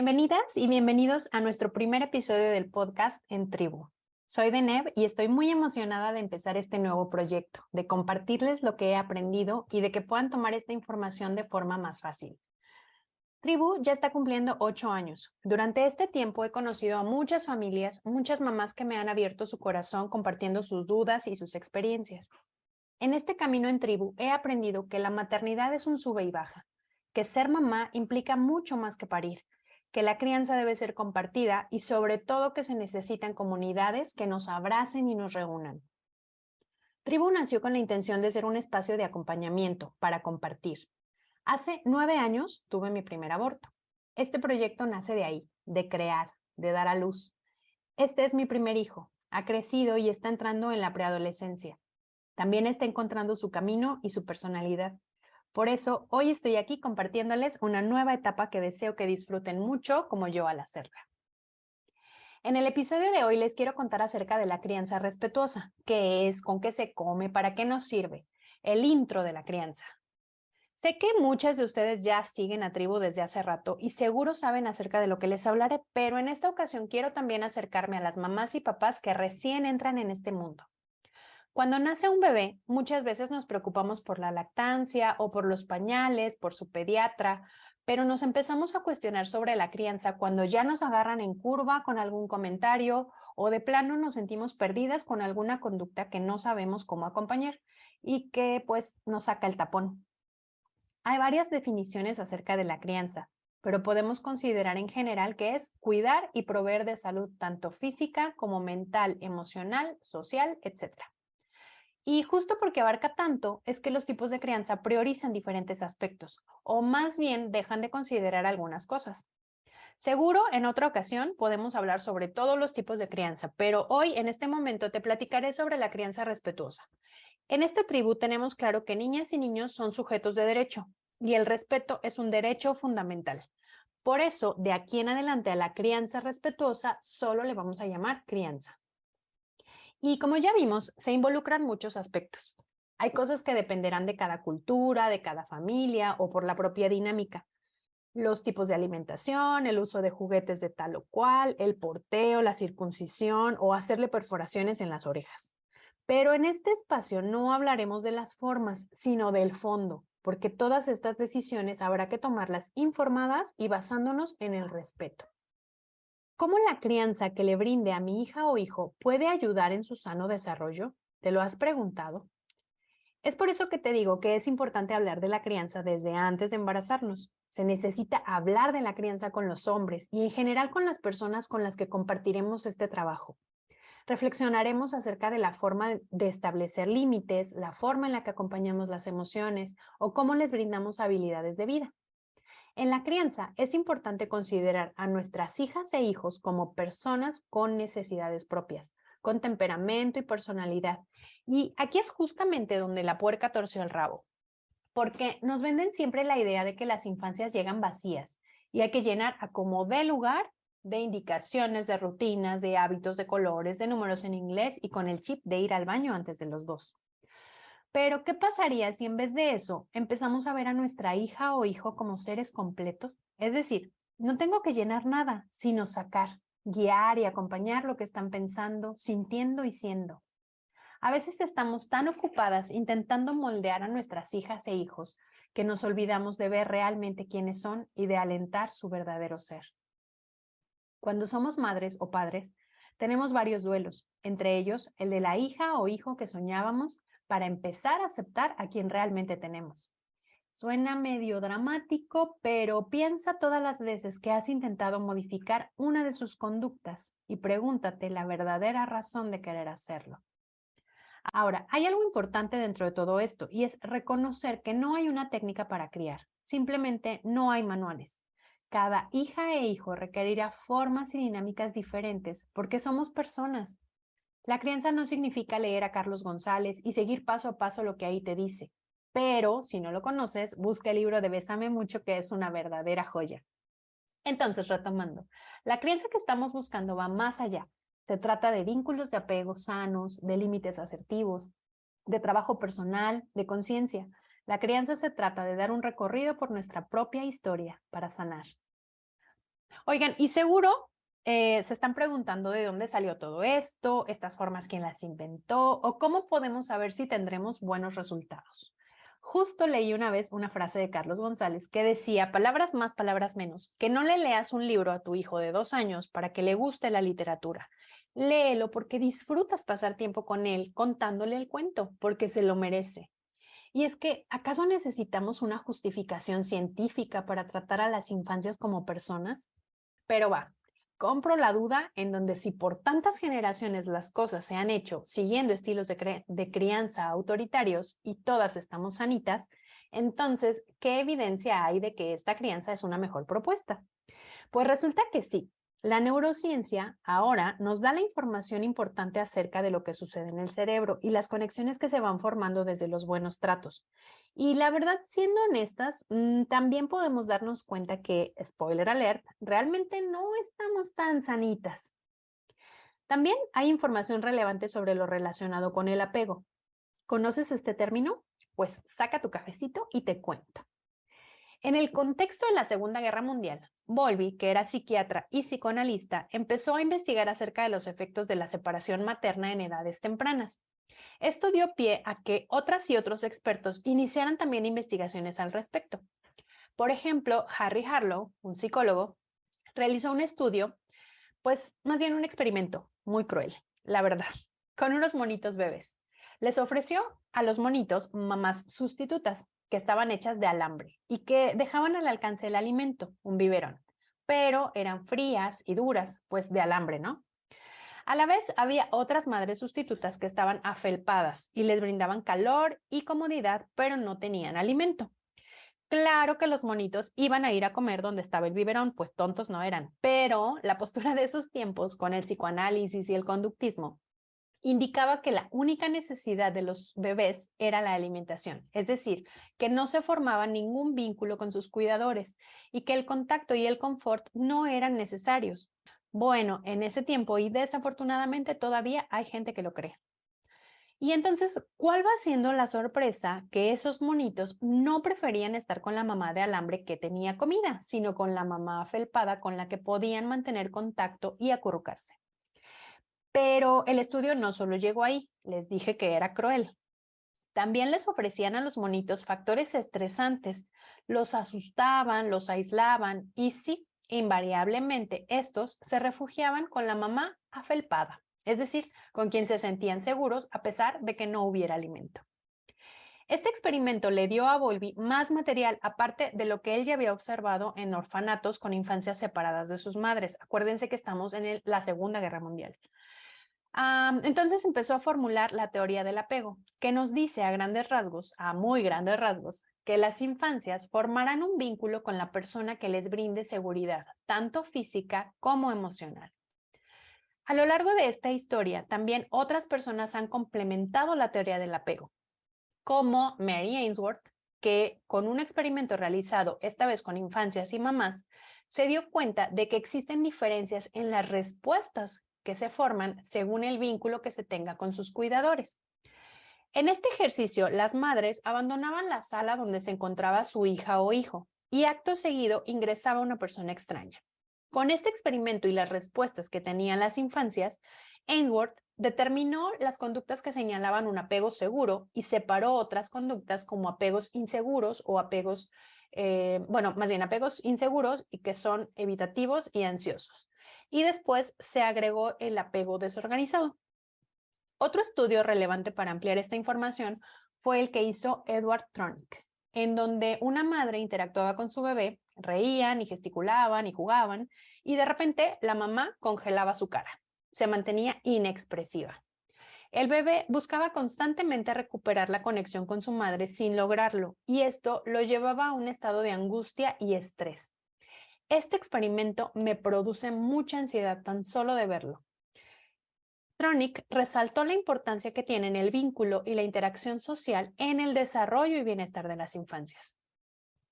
Bienvenidas y bienvenidos a nuestro primer episodio del podcast En Tribu. Soy Deneb y estoy muy emocionada de empezar este nuevo proyecto, de compartirles lo que he aprendido y de que puedan tomar esta información de forma más fácil. Tribu ya está cumpliendo 8 años. Durante este tiempo he conocido a muchas familias, muchas mamás que me han abierto su corazón compartiendo sus dudas y sus experiencias. En este camino en Tribu he aprendido que la maternidad es un sube y baja, que ser mamá implica mucho más que parir, que la crianza debe ser compartida y sobre todo que se necesitan comunidades que nos abracen y nos reúnan. Tribu nació con la intención de ser un espacio de acompañamiento para compartir. Hace 9 años tuve mi primer aborto. Este proyecto nace de ahí, de crear, de dar a luz. Este es mi primer hijo. Ha crecido y está entrando en la preadolescencia. También está encontrando su camino y su personalidad. Por eso, hoy estoy aquí compartiéndoles una nueva etapa que deseo que disfruten mucho como yo al hacerla. En el episodio de hoy les quiero contar acerca de la crianza respetuosa, qué es, con qué se come, para qué nos sirve, el intro de la crianza. Sé que muchas de ustedes ya siguen a Tribu desde hace rato y seguro saben acerca de lo que les hablaré, pero en esta ocasión quiero también acercarme a las mamás y papás que recién entran en este mundo. Cuando nace un bebé, muchas veces nos preocupamos por la lactancia o por los pañales, por su pediatra, pero nos empezamos a cuestionar sobre la crianza cuando ya nos agarran en curva con algún comentario o de plano nos sentimos perdidas con alguna conducta que no sabemos cómo acompañar y que pues nos saca el tapón. Hay varias definiciones acerca de la crianza, pero podemos considerar en general que es cuidar y proveer de salud tanto física como mental, emocional, social, etc. Y justo porque abarca tanto, es que los tipos de crianza priorizan diferentes aspectos, o más bien dejan de considerar algunas cosas. Seguro, en otra ocasión podemos hablar sobre todos los tipos de crianza, pero hoy, en este momento, te platicaré sobre la crianza respetuosa. En esta tribu tenemos claro que niñas y niños son sujetos de derecho, y el respeto es un derecho fundamental. Por eso, de aquí en adelante a la crianza respetuosa, solo le vamos a llamar crianza. Y como ya vimos, se involucran muchos aspectos. Hay cosas que dependerán de cada cultura, de cada familia o por la propia dinámica. Los tipos de alimentación, el uso de juguetes de tal o cual, el porteo, la circuncisión o hacerle perforaciones en las orejas. Pero en este espacio no hablaremos de las formas, sino del fondo, porque todas estas decisiones habrá que tomarlas informadas y basándonos en el respeto. ¿Cómo la crianza que le brinde a mi hija o hijo puede ayudar en su sano desarrollo? ¿Te lo has preguntado? Es por eso que te digo que es importante hablar de la crianza desde antes de embarazarnos. Se necesita hablar de la crianza con los hombres y en general con las personas con las que compartiremos este trabajo. Reflexionaremos acerca de la forma de establecer límites, la forma en la que acompañamos las emociones o cómo les brindamos habilidades de vida. En la crianza es importante considerar a nuestras hijas e hijos como personas con necesidades propias, con temperamento y personalidad. Y aquí es justamente donde la puerca torció el rabo, porque nos venden siempre la idea de que las infancias llegan vacías y hay que llenar a como dé lugar de indicaciones, de rutinas, de hábitos, de colores, de números en inglés y con el chip de ir al baño antes de los 2. Pero, ¿qué pasaría si en vez de eso empezamos a ver a nuestra hija o hijo como seres completos? Es decir, no tengo que llenar nada, sino sacar, guiar y acompañar lo que están pensando, sintiendo y siendo. A veces estamos tan ocupadas intentando moldear a nuestras hijas e hijos que nos olvidamos de ver realmente quiénes son y de alentar su verdadero ser. Cuando somos madres o padres, tenemos varios duelos, entre ellos el de la hija o hijo que soñábamos para empezar a aceptar a quien realmente tenemos. Suena medio dramático, pero piensa todas las veces que has intentado modificar una de sus conductas y pregúntate la verdadera razón de querer hacerlo. Ahora, hay algo importante dentro de todo esto y es reconocer que no hay una técnica para criar, simplemente no hay manuales. Cada hija e hijo requerirá formas y dinámicas diferentes porque somos personas. La crianza no significa leer a Carlos González y seguir paso a paso lo que ahí te dice. Pero, si no lo conoces, busca el libro de Bésame Mucho, que es una verdadera joya. Entonces, retomando, la crianza que estamos buscando va más allá. Se trata de vínculos de apego sanos, de límites asertivos, de trabajo personal, de conciencia. La crianza se trata de dar un recorrido por nuestra propia historia para sanar. Oigan, y seguro se están preguntando de dónde salió todo esto, estas formas, quién las inventó o cómo podemos saber si tendremos buenos resultados. Justo leí una vez una frase de Carlos González que decía, palabras más, palabras menos, que no le leas un libro a tu hijo de 2 años para que le guste la literatura. Léelo porque disfrutas pasar tiempo con él contándole el cuento, porque se lo merece. Y es que, ¿acaso necesitamos una justificación científica para tratar a las infancias como personas? Pero va, compro la duda en donde si por tantas generaciones las cosas se han hecho siguiendo estilos de crianza autoritarios y todas estamos sanitas, entonces, ¿qué evidencia hay de que esta crianza es una mejor propuesta? Pues resulta que sí. La neurociencia ahora nos da la información importante acerca de lo que sucede en el cerebro y las conexiones que se van formando desde los buenos tratos. Y la verdad, siendo honestas, también podemos darnos cuenta que, spoiler alert, realmente no estamos tan sanitas. También hay información relevante sobre lo relacionado con el apego. ¿Conoces este término? Pues saca tu cafecito y te cuento. En el contexto de la Segunda Guerra Mundial, Bowlby, que era psiquiatra y psicoanalista, empezó a investigar acerca de los efectos de la separación materna en edades tempranas. Esto dio pie a que otras y otros expertos iniciaran también investigaciones al respecto. Por ejemplo, Harry Harlow, un psicólogo, realizó un estudio, pues más bien un experimento muy cruel, la verdad, con unos monitos bebés. Les ofreció a los monitos mamás sustitutas que estaban hechas de alambre y que dejaban al alcance el alimento, un biberón, pero eran frías y duras, pues de alambre, ¿no? A la vez había otras madres sustitutas que estaban afelpadas y les brindaban calor y comodidad, pero no tenían alimento. Claro que los monitos iban a ir a comer donde estaba el biberón, pues tontos no eran, pero la postura de esos tiempos con el psicoanálisis y el conductismo indicaba que la única necesidad de los bebés era la alimentación, es decir, que no se formaba ningún vínculo con sus cuidadores y que el contacto y el confort no eran necesarios. Bueno, en ese tiempo y desafortunadamente todavía hay gente que lo cree. Y entonces, ¿cuál va siendo la sorpresa que esos monitos no preferían estar con la mamá de alambre que tenía comida, sino con la mamá felpada con la que podían mantener contacto y acurrucarse? Pero el estudio no solo llegó ahí, les dije que era cruel. También les ofrecían a los monitos factores estresantes, los asustaban, los aislaban y sí, invariablemente estos se refugiaban con la mamá afelpada, es decir, con quien se sentían seguros a pesar de que no hubiera alimento. Este experimento le dio a Bowlby más material aparte de lo que él ya había observado en orfanatos con infancias separadas de sus madres. Acuérdense que estamos en la Segunda Guerra Mundial. Entonces empezó a formular la teoría del apego, que nos dice a grandes rasgos, a muy grandes rasgos, que las infancias formarán un vínculo con la persona que les brinde seguridad, tanto física como emocional. A lo largo de esta historia, también otras personas han complementado la teoría del apego, como Mary Ainsworth, que con un experimento realizado esta vez con infancias y mamás, se dio cuenta de que existen diferencias en las respuestas que se forman según el vínculo que se tenga con sus cuidadores. En este ejercicio, las madres abandonaban la sala donde se encontraba su hija o hijo y acto seguido ingresaba una persona extraña. Con este experimento y las respuestas que tenían las infancias, Ainsworth determinó las conductas que señalaban un apego seguro y separó otras conductas como apegos inseguros o apegos, más bien apegos inseguros y que son evitativos y ansiosos. Y después se agregó el apego desorganizado. Otro estudio relevante para ampliar esta información fue el que hizo Edward Tronick, en donde una madre interactuaba con su bebé, reían y gesticulaban y jugaban, y de repente la mamá congelaba su cara, se mantenía inexpresiva. El bebé buscaba constantemente recuperar la conexión con su madre sin lograrlo, y esto lo llevaba a un estado de angustia y estrés. Este experimento me produce mucha ansiedad tan solo de verlo. Tronick resaltó la importancia que tienen el vínculo y la interacción social en el desarrollo y bienestar de las infancias.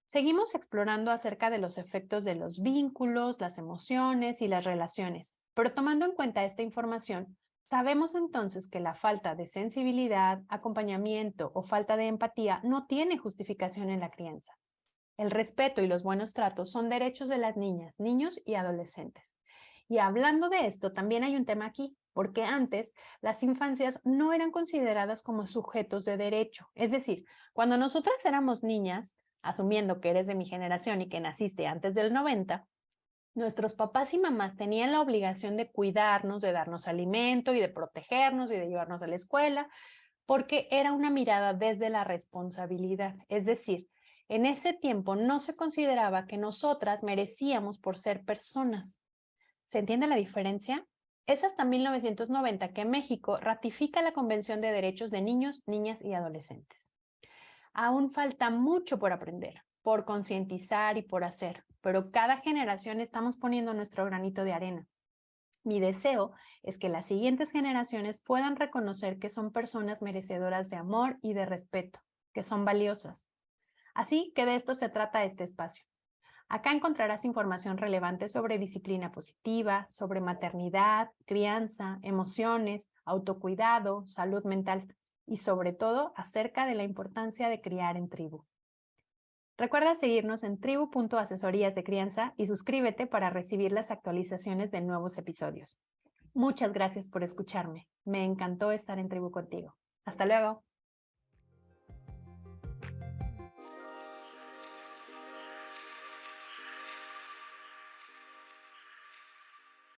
Seguimos explorando acerca de los efectos de los vínculos, las emociones y las relaciones, pero tomando en cuenta esta información, sabemos entonces que la falta de sensibilidad, acompañamiento o falta de empatía no tiene justificación en la crianza. El respeto y los buenos tratos son derechos de las niñas, niños y adolescentes. Y hablando de esto, también hay un tema aquí, porque antes las infancias no eran consideradas como sujetos de derecho. Es decir, cuando nosotras éramos niñas, asumiendo que eres de mi generación y que naciste antes del 90, nuestros papás y mamás tenían la obligación de cuidarnos, de darnos alimento y de protegernos y de llevarnos a la escuela, porque era una mirada desde la responsabilidad. Es decir, en ese tiempo no se consideraba que nosotras merecíamos por ser personas. ¿Se entiende la diferencia? Es hasta 1990 que México ratifica la Convención de Derechos de Niños, Niñas y Adolescentes. Aún falta mucho por aprender, por concientizar y por hacer, pero cada generación estamos poniendo nuestro granito de arena. Mi deseo es que las siguientes generaciones puedan reconocer que son personas merecedoras de amor y de respeto, que son valiosas. Así que de esto se trata este espacio. Acá encontrarás información relevante sobre disciplina positiva, sobre maternidad, crianza, emociones, autocuidado, salud mental y sobre todo acerca de la importancia de criar en tribu. Recuerda seguirnos en tribu.asesorías de crianza y suscríbete para recibir las actualizaciones de nuevos episodios. Muchas gracias por escucharme. Me encantó estar en Tribu contigo. Hasta luego.